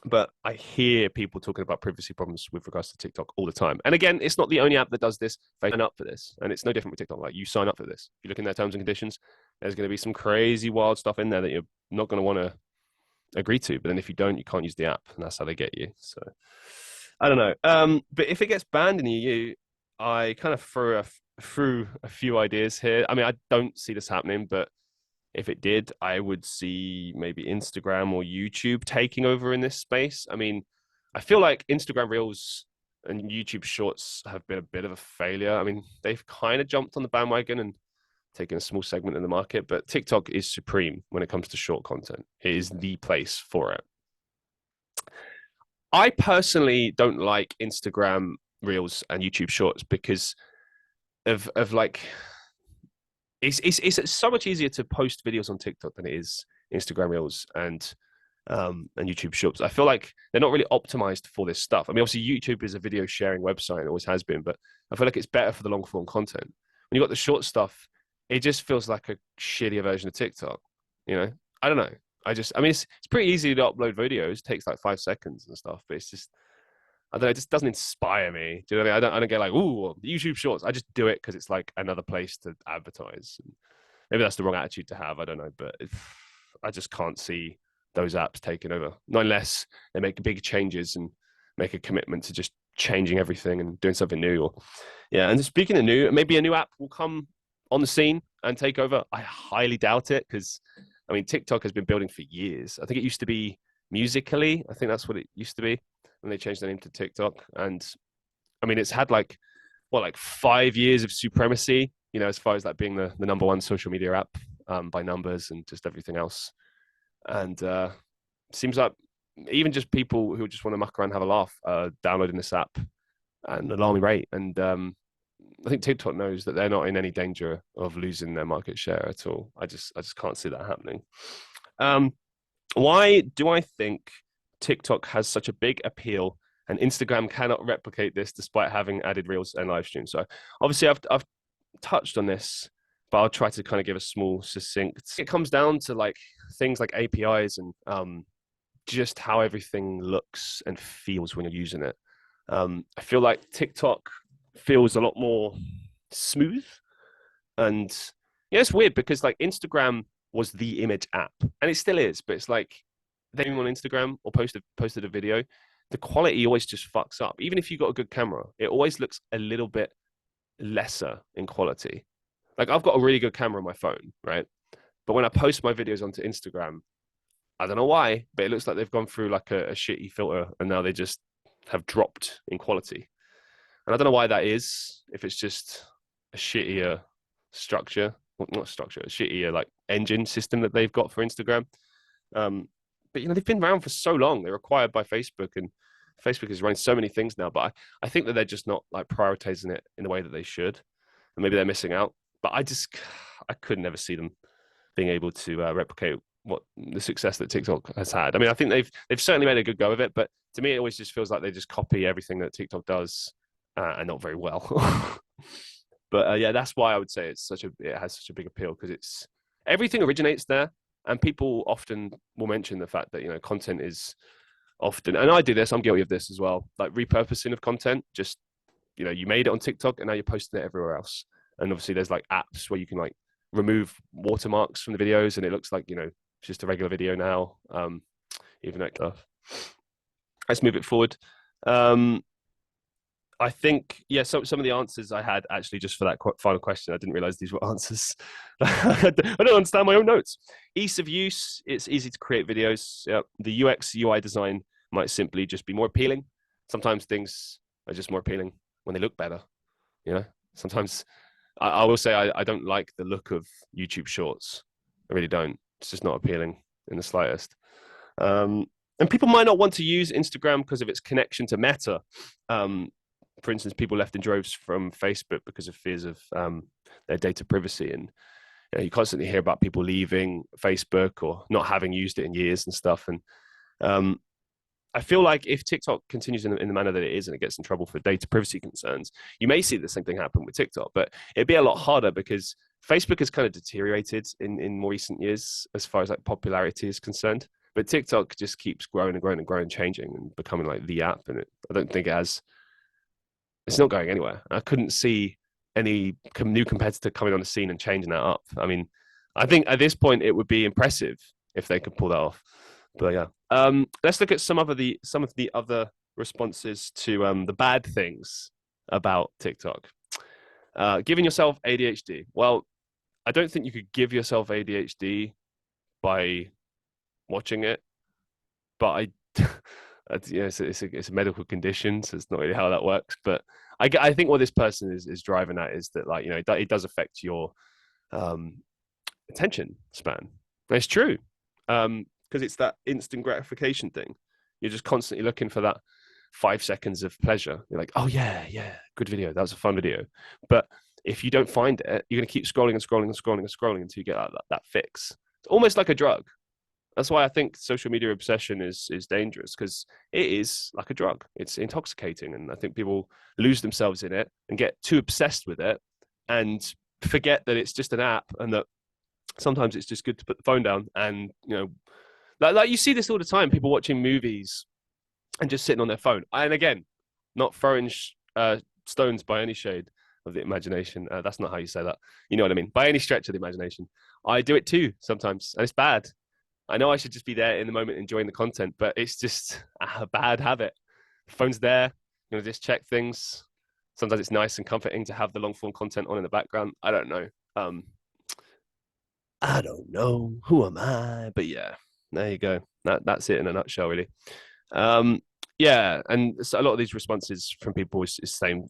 But I hear people talking about privacy problems with regards to TikTok all the time. And again, it's not the only app that does this. They sign up for this. And it's no different with TikTok. Like you sign up for this. If you look in their terms and conditions, there's going to be some crazy wild stuff in there that you're not going to want to agree to. But then if you don't, you can't use the app. And that's how they get you. So I don't know. But if it gets banned in the EU, I kind of threw a few ideas here. I mean, I don't see this happening, but if it did, I would see maybe Instagram or YouTube taking over in this space. I mean, I feel like Instagram Reels and YouTube Shorts have been a bit of a failure. I mean, they've kind of jumped on the bandwagon and taken a small segment in the market, but TikTok is supreme when it comes to short content. It is the place for it. I personally don't like Instagram Reels and YouTube Shorts because of like it's so much easier to post videos on TikTok than it is Instagram Reels and YouTube Shorts. I feel like they're not really optimized for this stuff. I mean, obviously YouTube is a video sharing website and always has been, but I feel like it's better for the long form content. When you got the short stuff, it just feels like a shittier version of TikTok. I don't know. I mean, it's pretty easy to upload videos. It takes like 5 seconds and stuff, but it's just, I don't know, it just doesn't inspire me. Do you know what I mean? I don't get like, ooh, YouTube Shorts. I just do it because it's like another place to advertise. Maybe that's the wrong attitude to have. I don't know, but I just can't see those apps taking over. Not unless they make big changes and make a commitment to just changing everything and doing something new. And speaking of new, maybe a new app will come on the scene and take over. I highly doubt it because, I mean, TikTok has been building for years. I think it used to be Musically. I think that's what it used to be. And they changed the name to TikTok. And I mean, it's had like 5 years of supremacy, as far as like being the number one social media app by numbers and just everything else. And seems like even just people who just want to muck around and have a laugh downloading this app at an alarming rate. And I think TikTok knows that they're not in any danger of losing their market share at all. I just can't see that happening. Why do I think TikTok has such a big appeal and Instagram cannot replicate this despite having added reels and live streams? So obviously I've touched on this, but I'll try to kind of give a small succinct. It comes down to like things like APIs and just how everything looks and feels when you're using it. I feel like TikTok feels a lot more smooth, and it's weird because like Instagram was the image app and it still is, but it's like then on Instagram or posted a video, the quality always just fucks up. Even if you got a good camera, it always looks a little bit lesser in quality. Like I've got a really good camera on my phone, right? But when I post my videos onto Instagram, I don't know why, but it looks like they've gone through like a shitty filter and now they just have dropped in quality. And I don't know why that is, if it's just a shittier structure, well, not structure, a shittier like engine system that they've got for Instagram. Um, but they've been around for so long. They're acquired by Facebook, and Facebook is running so many things now. But I think that they're just not like prioritizing it in the way that they should, and maybe they're missing out. But I could never see them being able to replicate what the success that TikTok has had. I mean, I think they've certainly made a good go of it, but to me, it always just feels like they just copy everything that TikTok does, and not very well. But yeah, that's why I would say it has such a big appeal, because it's everything originates there, and people often will mention the fact that content is often, and I do this, I'm guilty of this as well, like repurposing of content. Just you made it on TikTok and now you're posting it everywhere else. And obviously there's like apps where you can like remove watermarks from the videos, and it looks like it's just a regular video now. Even that stuff. Let's move it forward. I think, yeah, so some of the answers I had actually just for that final question, I didn't realize these were answers. I don't understand my own notes. Ease of use, it's easy to create videos. Yeah. The UX, UI design might simply just be more appealing. Sometimes things are just more appealing when they look better. Sometimes I will say I don't like the look of YouTube Shorts. I really don't. It's just not appealing in the slightest. And people might not want to use Instagram because of its connection to Meta. For instance, people left in droves from Facebook because of fears of their data privacy. And you constantly hear about people leaving Facebook or not having used it in years and stuff. And I feel like if TikTok continues in the manner that it is and it gets in trouble for data privacy concerns, you may see the same thing happen with TikTok. But it'd be a lot harder because Facebook has kind of deteriorated in more recent years as far as like popularity is concerned. But TikTok just keeps growing and growing and growing, changing and becoming like the app. And I don't think it's not going anywhere. I couldn't see any new competitor coming on the scene and changing that up. I mean, I think at this point it would be impressive if they could pull that off. But yeah, let's look at some of the other responses to the bad things about TikTok. Giving yourself ADHD. Well, I don't think you could give yourself ADHD by watching it, but it's a medical condition, so it's not really how that works. But I think what this person is driving at is that, like, it does affect your attention span. And it's true, because it's that instant gratification thing. You're just constantly looking for that 5 seconds of pleasure. You're like, oh yeah, good video, that was a fun video. But if you don't find it, you're going to keep scrolling and scrolling and scrolling and scrolling until you get that fix. It's almost like a drug. That's why I think social media obsession is dangerous, because it is like a drug. It's intoxicating, and I think people lose themselves in it and get too obsessed with it and forget that it's just an app, and that sometimes it's just good to put the phone down. And like you see this all the time, people watching movies and just sitting on their phone. And again, not throwing stones by any shade of the imagination. That's not how you say that. You know what I mean? By any stretch of the imagination. I do it too sometimes, and it's bad. I know I should just be there in the moment enjoying the content, but it's just a bad habit. The phone's there, just check things. Sometimes it's nice and comforting to have the long form content on in the background. I don't know. I don't know. Who am I? But yeah, there you go. That's it in a nutshell, really. Yeah, and so a lot of these responses from people is the same.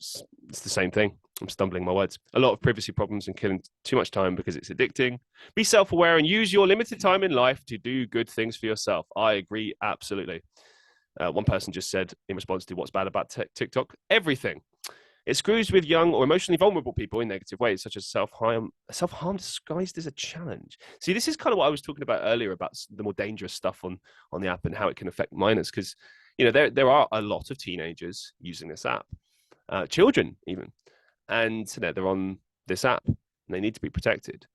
It's the same thing. I'm stumbling my words. A lot of privacy problems and killing too much time because it's addicting. Be self-aware and use your limited time in life to do good things for yourself. I agree, absolutely. One person just said in response to what's bad about TikTok, everything. It screws with young or emotionally vulnerable people in negative ways, such as self-harm. Self-harm disguised as a challenge. See, this is kind of what I was talking about earlier about the more dangerous stuff on the app and how it can affect minors, because there are a lot of teenagers using this app, children even, and they're on this app and they need to be protected,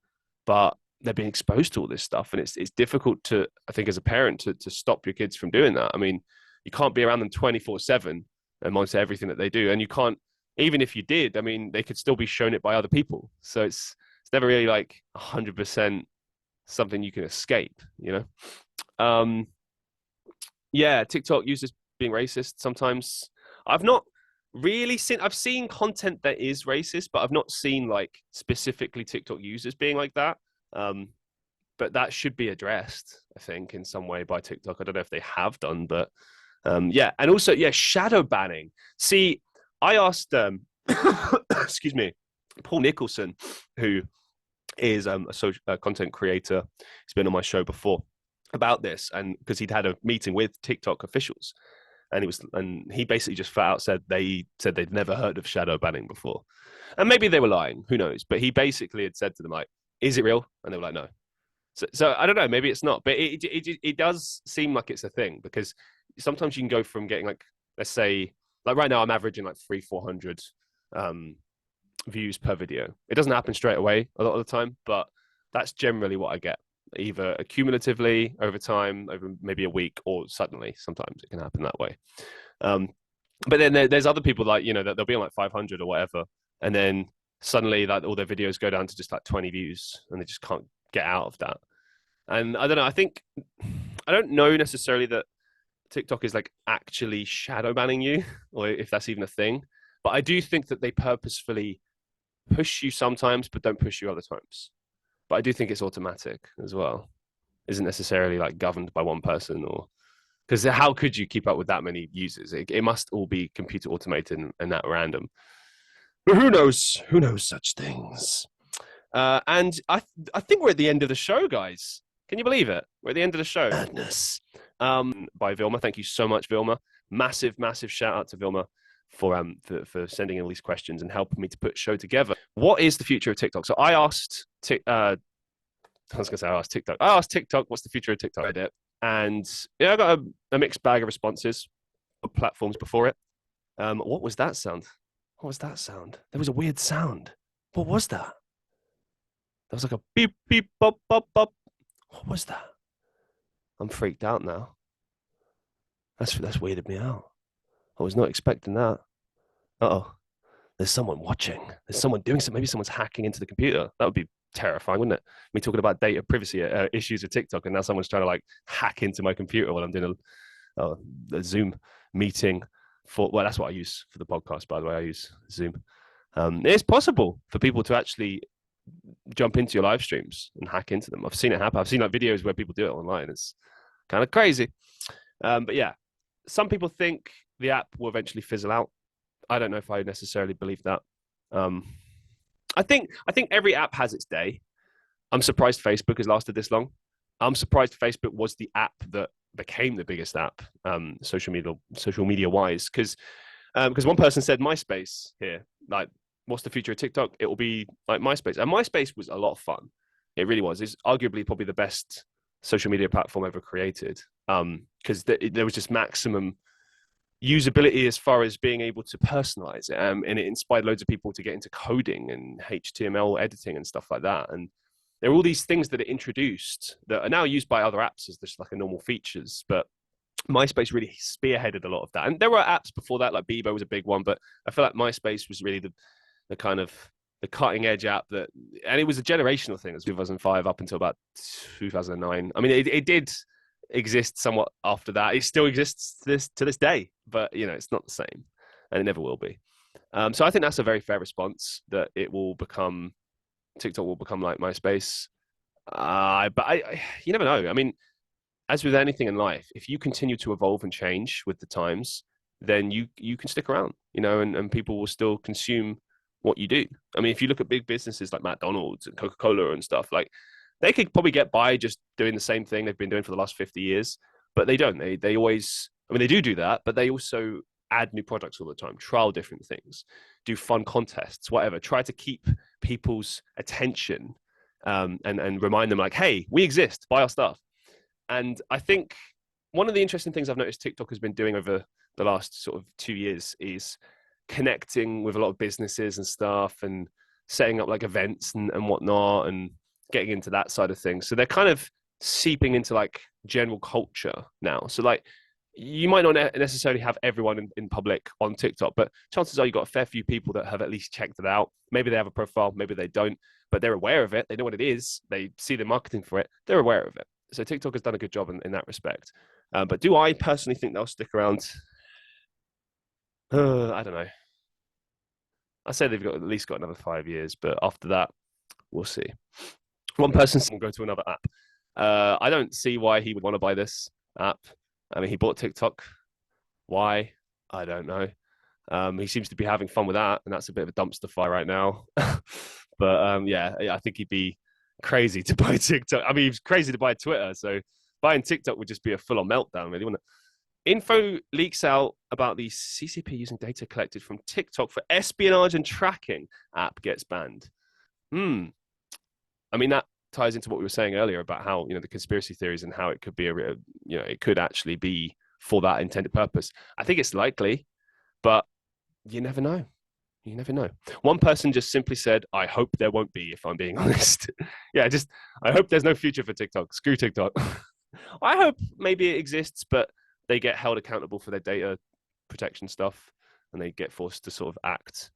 but they're being exposed to all this stuff, and it's difficult to, I think, as a parent to stop your kids from doing that. I mean, you can't be around them 24/7 and monitor everything that they do, and you can't, even if you did, I mean, they could still be shown it by other people. So it's never really like 100% something you can escape, Yeah, TikTok users being racist sometimes. I've seen content that is racist, but I've not seen like specifically TikTok users being like that. But that should be addressed, I think, in some way by TikTok. I don't know if they have done, but yeah. And also, yeah, shadow banning. See, I asked, excuse me, Paul Nicholson, who is a social content creator. He's been on my show before about this, and because he'd had a meeting with TikTok officials, and he basically just flat out said they'd never heard of shadow banning before, and maybe they were lying, who knows? But he basically had said to them like, "Is it real?" And they were like, "No." So I don't know, maybe it's not, but it does seem like it's a thing because sometimes you can go from getting like, let's say, like right now I'm averaging like 300-400 um, views per video. It doesn't happen straight away a lot of the time, but that's generally what I get, either accumulatively over time, over maybe a week, or suddenly. Sometimes it can happen that way. Um, but then there's other people like that they'll be on like 500 or whatever, and then suddenly like all their videos go down to just like 20 views, and they just can't get out of that. And I don't know. I don't know necessarily that TikTok is like actually shadow banning you, or if that's even a thing. But I do think that they purposefully push you sometimes, but don't push you other times. But I do think it's automatic as well. Isn't necessarily like governed by one person, or because how could you keep up with that many users? It must all be computer automated and that random. But who knows? Who knows such things? And I think we're at the end of the show, guys. Can you believe it? We're at the end of the show. Madness. By Vilma. Thank you so much, Vilma. Massive, massive shout out to Vilma for sending in all these questions and helping me to put a show together. What is the future of TikTok? So I asked I was gonna say I asked TikTok. I asked TikTok, what's the future of TikTok? I did. And I got a mixed bag of responses of platforms before it. What was that sound? What was that sound? There was a weird sound. What was that? There was like a beep, beep, bop, bop, bop. What was that? I'm freaked out now. That's weirded me out. I was not expecting that. Oh, there's someone watching. There's someone doing something. Maybe someone's hacking into the computer. That would be terrifying, wouldn't it? Me talking about data privacy issues with TikTok, and now someone's trying to like hack into my computer while I'm doing a Zoom meeting. That's what I use for the podcast, by the way. I use Zoom. It's possible for people to actually jump into your live streams and hack into them. I've seen it happen. I've seen like videos where people do it online. It's kind of crazy. But yeah, some people think the app will eventually fizzle out. I don't know if I necessarily believe that. I think every app has its day. I'm surprised Facebook has lasted this long. I'm surprised Facebook was the app that became the biggest app, social media wise. Because one person said MySpace here, like, what's the future of TikTok? It will be like MySpace, and MySpace was a lot of fun. It really was. It's arguably probably the best social media platform ever created. Because there was just maximum usability as far as being able to personalize it, and it inspired loads of people to get into coding and HTML editing and stuff like that. And there are all these things that it introduced that are now used by other apps as just like a normal features, but MySpace really spearheaded a lot of that. And there were apps before that, like Bebo was a big one, but I feel like MySpace was really the kind of the cutting edge app that, and it was a generational thing. It was 2005 up until about 2009. I mean, it did exist somewhat after that. It still exists to this day, but it's not the same, and it never will be. So I think that's a very fair response, that TikTok will become like MySpace. But you never know. I mean, as with anything in life, if you continue to evolve and change with the times, then you can stick around, and people will still consume what you do. I mean, if you look at big businesses like McDonald's and Coca-Cola and stuff, like, they could probably get by just doing the same thing they've been doing for the last 50 years, but they don't. They always, I mean, they do that, but they also add new products all the time, trial different things, do fun contests, whatever, try to keep people's attention, and remind them like, hey, we exist, buy our stuff. And I think one of the interesting things I've noticed TikTok has been doing over the last sort of 2 years is connecting with a lot of businesses and stuff, and setting up like events and whatnot, and getting into that side of things. So they're kind of seeping into like general culture now. So like, you might not necessarily have everyone in public on TikTok, but chances are you've got a fair few people that have at least checked it out. Maybe they have a profile, maybe they don't, but they're aware of it. They know what it is. They see the marketing for it. They're aware of it. So TikTok has done a good job in that respect. But do I personally think they'll stick around? I don't know. I say they've got at least got another 5 years, but after that, we'll see. One person will go to another app. I don't see why he would want to buy this app. I mean, he bought TikTok. Why? I don't know. He seems to be having fun with that, and that's a bit of a dumpster fire right now. But yeah, I think he'd be crazy to buy TikTok. I mean, it's crazy to buy Twitter. So buying TikTok would just be a full-on meltdown, really, wouldn't it? Info leaks out about the CCP using data collected from TikTok for espionage and tracking. App gets banned. Hmm. I mean, that ties into what we were saying earlier about how, the conspiracy theories and how it could be it could actually be for that intended purpose. I think it's likely, but you never know. You never know. One person just simply said, I hope there won't be, if I'm being honest. Yeah, just, I hope there's no future for TikTok. Screw TikTok. I hope maybe it exists, but they get held accountable for their data protection stuff and they get forced to sort of act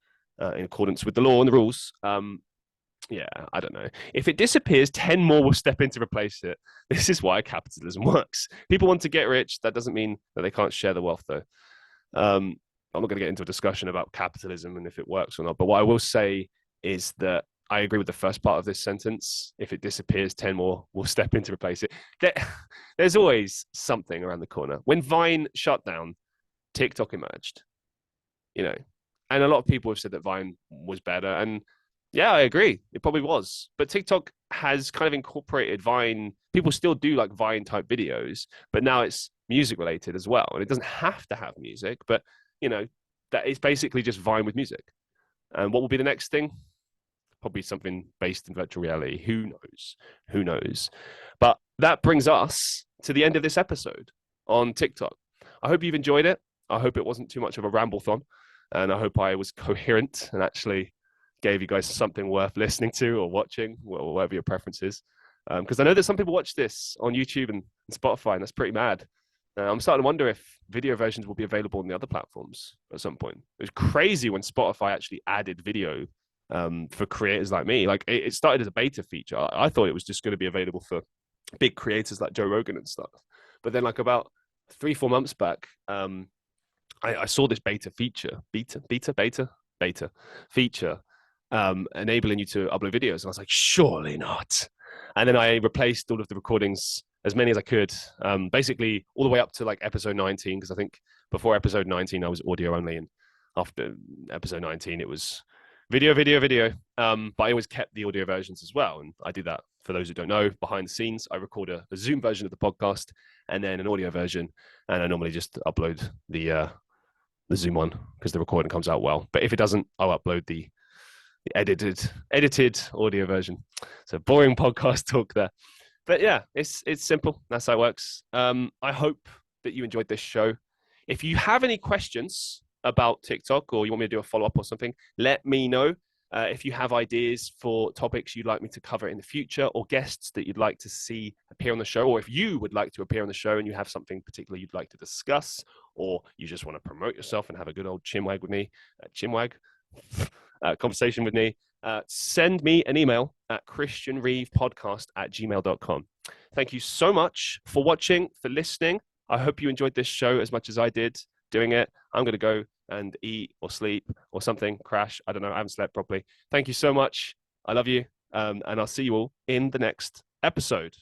in accordance with the law and the rules. Yeah, I don't know. If it disappears, 10 more will step in to replace it. This is why capitalism works. People want to get rich. That doesn't mean that they can't share the wealth, though. I'm not going to get into a discussion about capitalism and if it works or not. But what I will say is that I agree with the first part of this sentence. If it disappears, 10 more will step in to replace it. There's always something around the corner. When Vine shut down, TikTok emerged, and a lot of people have said that Vine was better. And yeah, I agree. It probably was. But TikTok has kind of incorporated Vine. People still do like Vine type videos, but now it's music related as well. And it doesn't have to have music, but that is basically just Vine with music. And what will be the next thing? Probably something based in virtual reality. Who knows? Who knows? But that brings us to the end of this episode on TikTok. I hope you've enjoyed it. I hope it wasn't too much of a ramble-thon. And I hope I was coherent and actually gave you guys something worth listening to or watching, or whatever your preference is. Because I know that some people watch this on YouTube and Spotify, and that's pretty mad. I'm starting to wonder if video versions will be available on the other platforms at some point. It was crazy when Spotify actually added video for creators like me. Like it started as a beta feature. I thought it was just going to be available for big creators like Joe Rogan and stuff. But then like about 3-4 months back, I saw this beta feature, beta feature, enabling you to upload videos. And I was like, surely not. And then I replaced all of the recordings, as many as I could, basically all the way up to like episode 19, because I think before episode 19, I was audio only. And after episode 19, it was video. But I always kept the audio versions as well. And I do that, for those who don't know, behind the scenes. I record a Zoom version of the podcast and then an audio version. And I normally just upload the Zoom one because the recording comes out well. But if it doesn't, I'll upload the edited audio version. So boring podcast talk there. But yeah, it's simple. That's how it works. I hope that you enjoyed this show. If you have any questions about TikTok or you want me to do a follow-up or something, let me know. If you have ideas for topics you'd like me to cover in the future or guests that you'd like to see appear on the show, or if you would like to appear on the show and you have something particular you'd like to discuss, or you just want to promote yourself and have a good old chinwag with me, conversation with me, send me an email at christianreevepodcast@gmail.com. Thank you so much for watching, for listening. I hope you enjoyed this show as much as I did doing it. I'm going to go and eat or sleep or something, crash. I don't know. I haven't slept properly. Thank you so much. I love you. And I'll see you all in the next episode.